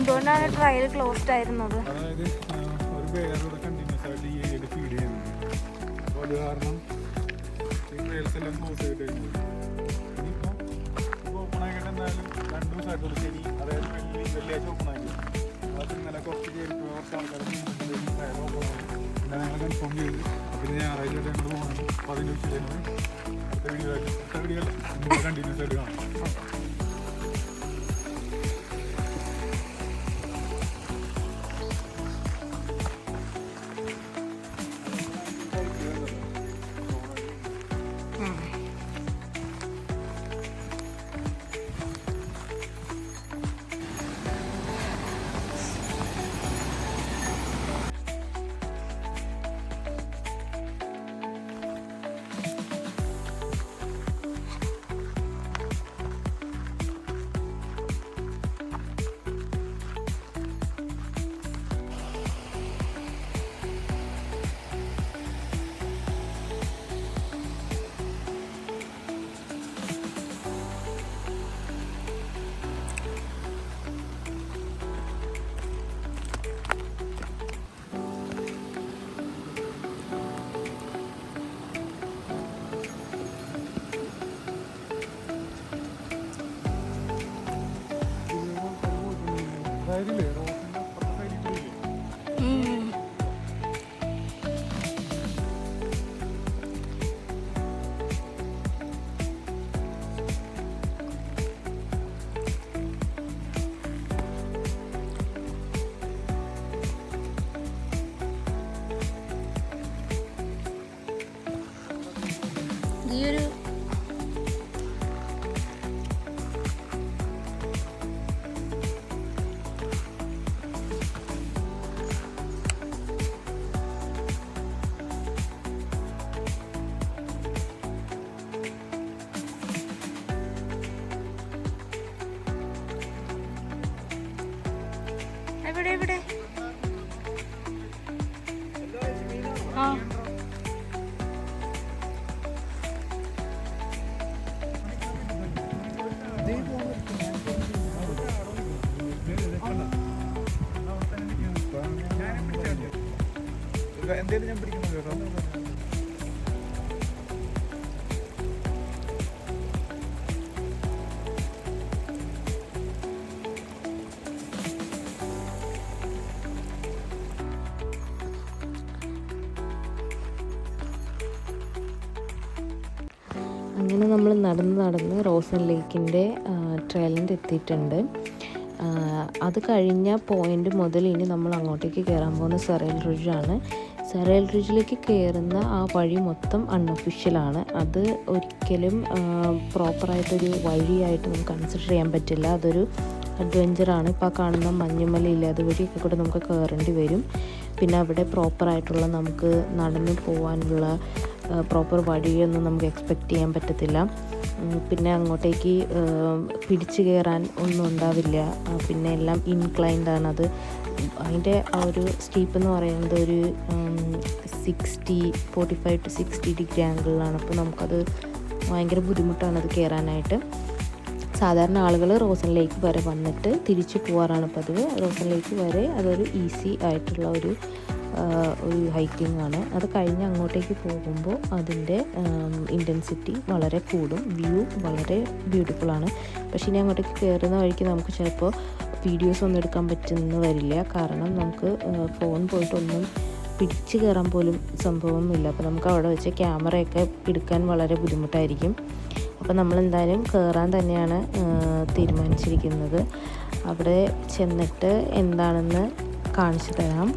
എന്തുകൊണ്ടാണ് trial closed ആയിരുന്നത്? അതായത് ഒരു ബെയറോടെ കണ്ടിന്യൂസ് ആയിട്ട് ഈ ഏരിയയിൽ ഫീഡ് ചെയ്യുന്നുണ്ട്. അപ്പോൾ അത് കാരണം ഈ ട്രയൽസ് എല്ലാം ക്ലോസ് ചെയ്ത് കഴിഞ്ഞു. ഇനിയിപ്പോൾ ഓപ്പൺ ആക്കിയിട്ട് എന്തായാലും 2 ദിവസമായിട്ടുള്ളൂ. ശരി, അതായത് വെള്ളിയാഴ്ച ഓപ്പൺ ആക്കി. അത് ഇന്നലെ കുറച്ച് കുറച്ച് ആൾക്കാർ ട്രയൽ ഓപ്പൺ ആക്കി. പിന്നെ ഞങ്ങൾ കൺഫേം ചെയ്ത് പിന്നെ ഞായറാഴ്ച ഞങ്ങൾ പോകുന്നത് 15 ജനുവരി. അടുത്ത വീഡിയോ കണ്ടിന്യൂസ് ആയിട്ട് കാണാം. ഈയൊരു എവിടെ ആ എന്തേലും ഞാൻ പിടിക്കുന്നത് കേട്ടോ. അങ്ങനെ നമ്മൾ നടന്ന് റോസൻ ലേക്കിൻ്റെ ട്രയലിൻ്റെ എത്തിയിട്ടുണ്ട്. അത് കഴിഞ്ഞ പോയിൻ്റ് മുതൽ ഇനി നമ്മൾ അങ്ങോട്ടേക്ക് കയറാൻ പോകുന്ന സെറേൽ റിഡ്ജാണ്. സെറേൽ റിഡ്ജിലേക്ക് കയറുന്ന ആ വഴി മൊത്തം അൺഒഫീഷ്യലാണ്. അത് ഒരിക്കലും പ്രോപ്പറായിട്ടൊരു വഴിയായിട്ട് നമുക്ക് കൺസിഡർ ചെയ്യാൻ പറ്റില്ല. അതൊരു അഡ്വഞ്ചറാണ്. ഇപ്പോൾ ആ കാണുന്ന മഞ്ഞുമലയില്ല, അതുവഴിയൊക്കെ കൂടെ നമുക്ക് കയറേണ്ടി വരും. പിന്നെ അവിടെ പ്രോപ്പറായിട്ടുള്ള നമുക്ക് നടന്നു പോകാനുള്ള പ്രോപ്പർ വഴിയൊന്നും നമുക്ക് എക്സ്പെക്റ്റ് ചെയ്യാൻ പറ്റത്തില്ല. പിന്നെ അങ്ങോട്ടേക്ക് പിടിച്ചു കയറാൻ ഒന്നും ഉണ്ടാവില്ല. പിന്നെ എല്ലാം ഇൻക്ലൈൻഡാണ്. അത് അതിൻ്റെ ആ ഒരു സ്റ്റീപ്പ് എന്ന് പറയുന്നത് ഒരു 45 to 60 ഡിഗ്രി ആംഗിളിലാണ്. അപ്പോൾ നമുക്കത് ഭയങ്കര ബുദ്ധിമുട്ടാണ് അത് കയറാനായിട്ട്. സാധാരണ ആളുകൾ റോസൻ ലേക്ക് വരെ വന്നിട്ട് തിരിച്ചു പോകാറാണ് പതിവ്. റോസൻ ലേക്ക് വരെ അതൊരു ഈസി ആയിട്ടുള്ള ഒരു ഹൈക്കിംഗ് ആണ്. അത് കഴിഞ്ഞ് അങ്ങോട്ടേക്ക് പോകുമ്പോൾ അതിൻ്റെ ഇൻറ്റൻസിറ്റി വളരെ കൂടും. വ്യൂ വളരെ ബ്യൂട്ടിഫുള്ളാണ്. പക്ഷേ ഇനി അങ്ങോട്ടേക്ക് കയറുന്ന വഴിക്ക് നമുക്ക് ചിലപ്പോൾ വീഡിയോസ് ഒന്നും എടുക്കാൻ പറ്റുന്ന വരില്ല. കാരണം നമുക്ക് ഫോൺ പോയിട്ടൊന്നും പിടിച്ച് കയറാൻ പോലും സംഭവമില്ല. അപ്പോൾ നമുക്ക് അവിടെ വെച്ച് ക്യാമറയൊക്കെ എടുക്കാൻ വളരെ ബുദ്ധിമുട്ടായിരിക്കും. അപ്പോൾ നമ്മളെന്തായാലും കയറാൻ തന്നെയാണ് തീരുമാനിച്ചിരിക്കുന്നത്. അവിടെ ചെന്നിട്ട് എന്താണെന്ന് കാണിച്ചു തരാം.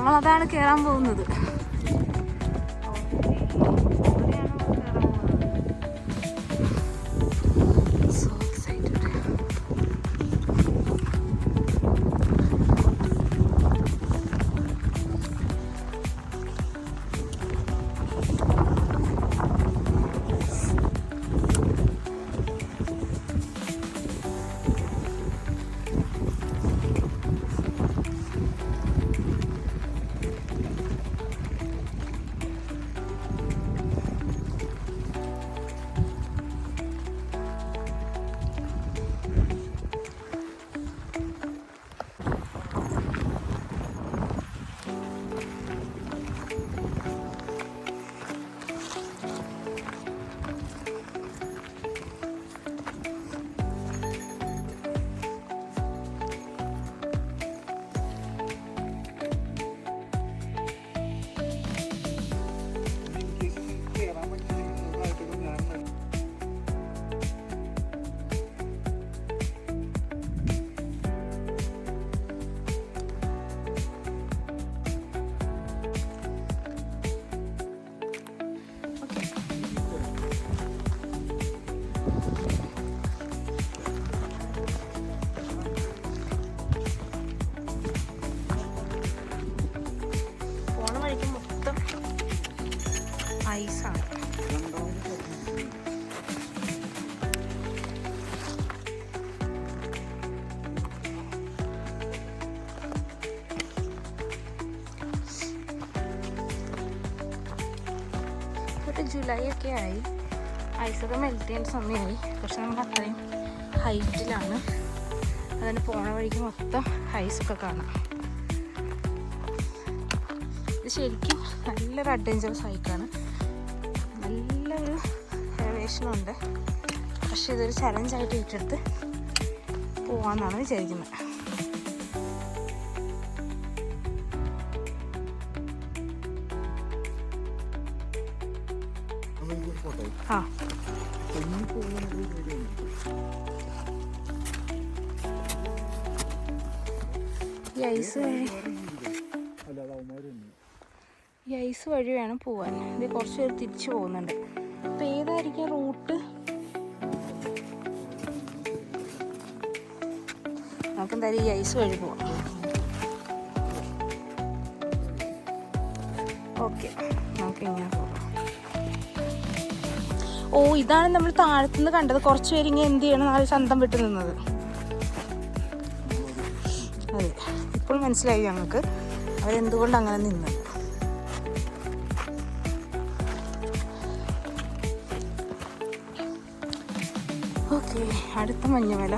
നമ്മളതാണ് കയറാൻ പോകുന്നത്. ഐസാണ്. ഒരു ജൂലൈ ഒക്കെ ആയി, ഐസൊക്കെ മെൽറ്റ് ചെയ്യുന്ന സമയമായി. പക്ഷെ നമ്മൾ അത്രയും ഹൈറ്റിലാണ്, അതിന് പോണ വഴിക്ക് മൊത്തം ഐസൊക്കെ കാണാം. ഇത് ശരിക്കും നല്ലൊരു അഡ്വഞ്ചറസ് ഹൈക്കാണ്, നല്ലൊരു എലവേഷനുണ്ട്. പക്ഷെ ഇതൊരു ചലഞ്ചായിട്ട് ഏറ്റെടുത്ത് പോവാന്നാണ് വിചാരിക്കുന്നത്. ആ ഈ ഐസ് വഴി വേണം പോവാൻ. ഇത് കുറച്ച് പേര് തിരിച്ചു പോകുന്നുണ്ട്. അപ്പം ഏതായിരിക്കും റൂട്ട്? നമുക്ക് എന്തായാലും ഈ ഐസ് വഴി പോവാം. ഓക്കെ, നമുക്ക് ഇങ്ങനെ പോകാം. ഓ, ഇതാണ് നമ്മൾ താഴത്തുനിന്ന് കണ്ടത്. കുറച്ച് പേര് ഇങ്ങനെ എന്ത് ചെയ്യണം, നാല് ചന്തം വിട്ട് നിന്നത്. അതെ, ഇപ്പോൾ മനസ്സിലായി ഞങ്ങൾക്ക് അവരെന്തുകൊണ്ട് അങ്ങനെ നിന്നത്. ഓക്കെ, അടുത്ത മഞ്ഞുമല.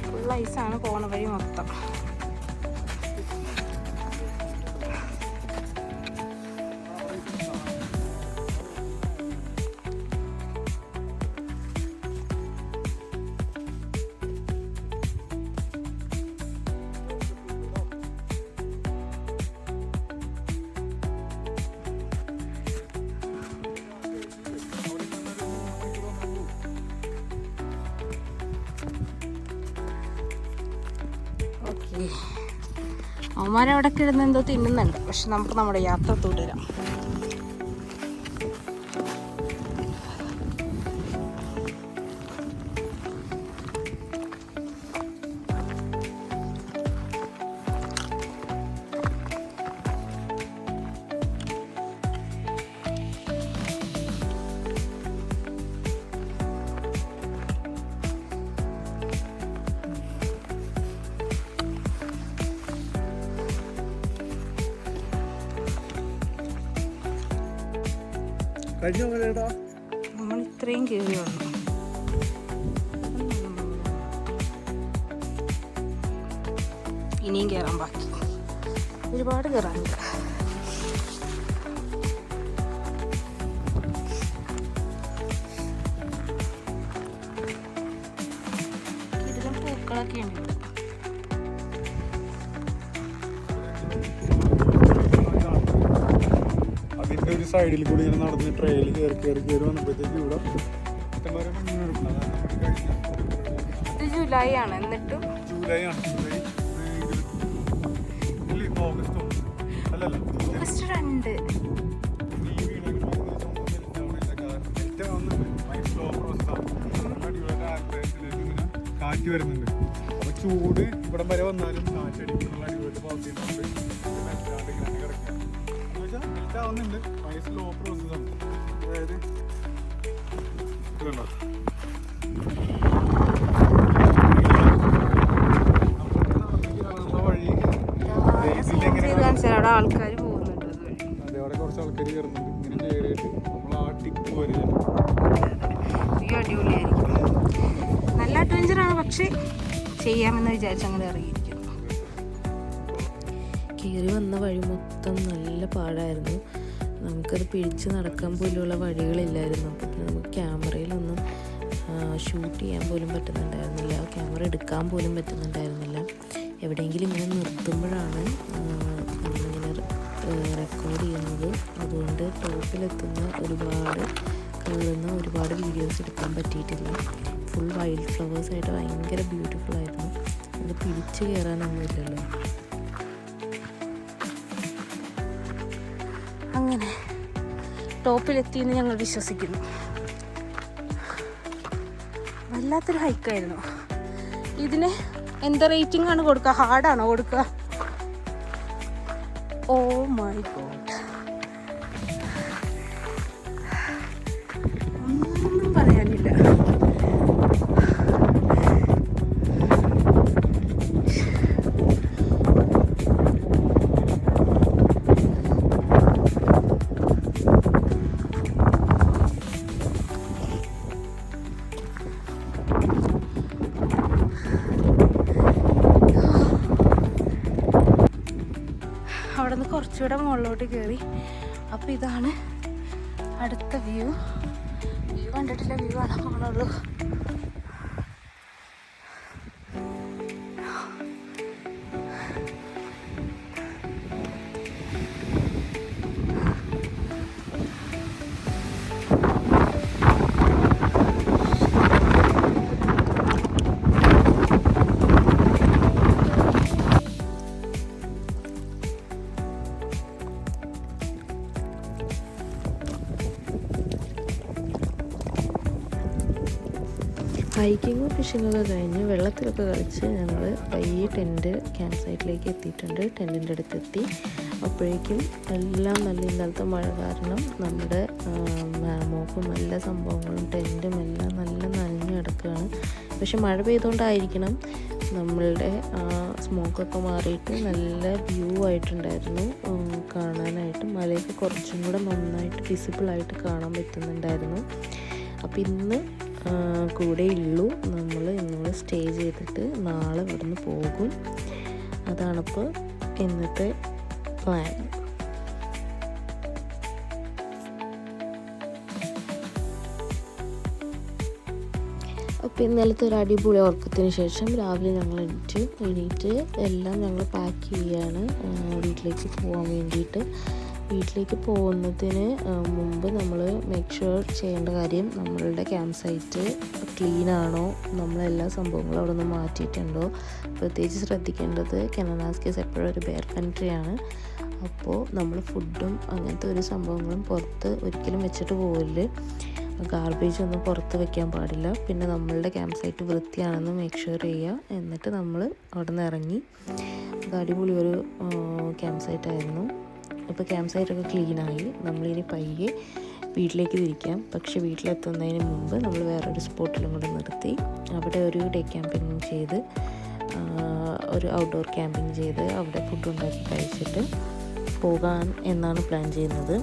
ഫുൾ ഐസാണ് പോണ വഴി മൊത്തം. അവന്മാരവിടെ കിടന്ന് എന്തോ തിന്നുന്നുണ്ട്. പക്ഷെ നമുക്ക് നമ്മുടെ യാത്ര തുടരാം. നമ്മൾ ഇത്രയും കയറി വന്നു. ഇനിയും കയറാൻ ബാക്കി, ഒരുപാട് കയറാനില്ല. എന്തൊക്കെയുണ്ട് ഇവിടെ. അതിന്റെ ഒരു സൈഡിൽ കൂടി ഇങ്ങനെ നടന്ന് ട്രെയിൽ കയറി വന്നപ്പോഴത്തേക്ക് ഇവിടെ ഇഷ്ടംപോലെ മഞ്ഞ് കിടക്കണം. ഇത് ജൂലൈ ആണ്, എന്നിട്ടും ജൂലൈ ആണ്. ഓഗസ്റ്റ് അല്ലല്ല, ഓഗസ്റ്റ് 2. കാറ്റ് വരുന്നുണ്ട്. അപ്പൊ ചൂട് ഇവിടെ വരെ വന്നാലും കാറ്റടിക്കുന്നുള്ള അടിപൊളി പോക്കുന്നുണ്ട്. ഇങ്ങനെ കിടക്കുക എന്ന് വെച്ചാൽ മെൽറ്റാവുന്നുണ്ട്. ഭയങ്കര സ്ലോ പ്രോസസ്സാണ്. അതായത് ഇതുണ്ടോ, വഴി അവിടെ ആൾക്കാർ പോകുന്നുണ്ട്. അതെ, അവിടെ കുറച്ച് ആൾക്കാർ കയറുന്നുണ്ട്. ഇങ്ങനെ കയറിയിട്ട് നമ്മൾ ആ ടിപ്പ് വരെ അടിപൊളിയായിരിക്കും. നല്ല അഡ്വഞ്ചറാണ്, പക്ഷേ ചെയ്യാമെന്ന് വിചാരിച്ച് അങ്ങനെ ഇറങ്ങിയിരിക്കുന്നു. കയറി വന്ന വഴി മൊത്തം നല്ല പാടായിരുന്നു. നമുക്കത് പിടിച്ച് നടക്കാൻ പോലുള്ള വഴികളില്ലായിരുന്നു. അപ്പോൾ നമുക്ക് ക്യാമറയിലൊന്നും ഷൂട്ട് ചെയ്യാൻ പോലും പറ്റുന്നുണ്ടായിരുന്നില്ല, ക്യാമറ എടുക്കാൻ പോലും പറ്റുന്നുണ്ടായിരുന്നില്ല. എവിടെയെങ്കിലും ഇങ്ങനെ നിർത്തുമ്പോഴാണ് നമ്മളിങ്ങനെ റെക്കോർഡ് ചെയ്യുന്നത്. അതുകൊണ്ട് ടോപ്പിലെത്തുന്ന കയറുന്ന ഒരുപാട് വീഡിയോസ് എടുക്കാൻ പറ്റിയിട്ടില്ല. ഫുൾ വൈൽഡ് ഫ്ലവേഴ്സായിട്ട് ഭയങ്കര ബ്യൂട്ടിഫുൾ ആയിരുന്നു. അത് പിടിച്ച് കയറാനൊന്നുമില്ലല്ലോ. അങ്ങനെ ടോപ്പിലെത്തിയെന്ന് ഞങ്ങൾ വിശ്വസിക്കുന്നു. വല്ലാത്തൊരു ഹൈക്കായിരുന്നു. ഇതിന് എന്താ റേറ്റിംഗ് ആണ് കൊടുക്കുക? ഹാർഡാണോ കൊടുക്കുക? ഓ മൈ ഗോഡ്, ഒന്നും പറയാനില്ല. അവിടെ നിന്ന് കുറച്ചുകൂടെ മുകളിലോട്ട് കയറി. അപ്പോൾ ഇതാണ് അടുത്ത വ്യൂ കണ്ടിട്ടില്ല, വ്യൂ കാണാൻ പോകണുള്ളൂ. ഹൈക്കിങ്ങും ഫിഷിങ്ങൊക്കെ കഴിഞ്ഞ് വെള്ളത്തിലൊക്കെ കളിച്ച് ഞങ്ങൾ പയ്യെ ക്യാമ്പ് സൈറ്റിലേക്ക് എത്തിയിട്ടുണ്ട്. ടെൻറ്റിൻ്റെ അടുത്തെത്തി. അപ്പോഴേക്കും എല്ലാം നല്ല ഇന്നലത്തെ മഴ കാരണം നമ്മുടെ മോക്കും എല്ലാ സംഭവങ്ങളും ടെൻറ്റും എല്ലാം നല്ല നനഞ്ഞ് കിടക്കുകയാണ്. പക്ഷെ മഴ പെയ്തുകൊണ്ടായിരിക്കണം നമ്മളുടെ സ്മോക്കൊക്കെ മാറിയിട്ട് നല്ല വ്യൂ ആയിട്ടുണ്ടായിരുന്നു കാണാനായിട്ട്. മലയൊക്കെ കുറച്ചും കൂടെ നന്നായിട്ട് വിസിബിളായിട്ട് കാണാൻ പറ്റുന്നുണ്ടായിരുന്നു. അപ്പോൾ ഇന്ന് കൂടെ ഉള്ളൂ. നമ്മൾ ഇന്നോടെ സ്റ്റേ ചെയ്തിട്ട് നാളെ ഇവിടുന്ന് പോകും. അതാണിപ്പോൾ ഇന്നത്തെ പ്ലാൻ. അപ്പോൾ ഇന്നലത്തെ ഒരു അടിപൊളി ഉറക്കത്തിന് ശേഷം രാവിലെ ഞങ്ങൾ എണീറ്റ് എല്ലാം ഞങ്ങൾ പാക്ക് ചെയ്യുകയാണ് വീട്ടിലേക്ക് പോകാൻ വേണ്ടിയിട്ട്. വീട്ടിലേക്ക് പോകുന്നതിന് മുമ്പ് നമ്മൾ മേക്ക് ഷുവർ ചെയ്യേണ്ട കാര്യം നമ്മളുടെ ക്യാമ്പ് സൈറ്റ് ക്ലീൻ ആണോ, നമ്മളെല്ലാ സംഭവങ്ങളും അവിടെ നിന്ന് മാറ്റിയിട്ടുണ്ടോ. പ്രത്യേകിച്ച് ശ്രദ്ധിക്കേണ്ടത് കെനനാസ്കേസ് എപ്പോഴും ഒരു ബെയർ കൺട്രിയാണ്. അപ്പോൾ നമ്മൾ ഫുഡും അങ്ങനത്തെ ഒരു സംഭവങ്ങളും പുറത്ത് ഒരിക്കലും വെച്ചിട്ട് പോകല്. ഗാർബേജ് ഒന്നും പുറത്ത് വെക്കാൻ പാടില്ല. പിന്നെ നമ്മളുടെ ക്യാമ്പ് സൈറ്റ് വൃത്തിയാണെന്ന് മേക്ക് ഷുവർ ചെയ്യുക. എന്നിട്ട് നമ്മൾ അവിടെ നിന്ന് ഇറങ്ങി. അത് അടിപൊളി ഒരു ക്യാമ്പ് സൈറ്റായിരുന്നു. ഇപ്പോൾ ക്യാമ്പ് സൈറ്റൊക്കെ ക്ലീനായി. നമ്മളിനി പയ്യെ വീട്ടിലേക്ക് തിരിക്കാം. പക്ഷേ വീട്ടിലെത്തുന്നതിന് മുമ്പ് നമ്മൾ വേറൊരു സ്പോട്ടിലും കൂടെ നിർത്തി അവിടെ ഒരു ഡേ ക്യാമ്പിങ് ചെയ്ത് ഒരു ഔട്ട്ഡോർ ക്യാമ്പിങ് ചെയ്ത് അവിടെ ഫുഡ് ഉണ്ടാക്കി കഴിച്ചിട്ട് പോകാൻ എന്നാണ് പ്ലാൻ ചെയ്യുന്നത്.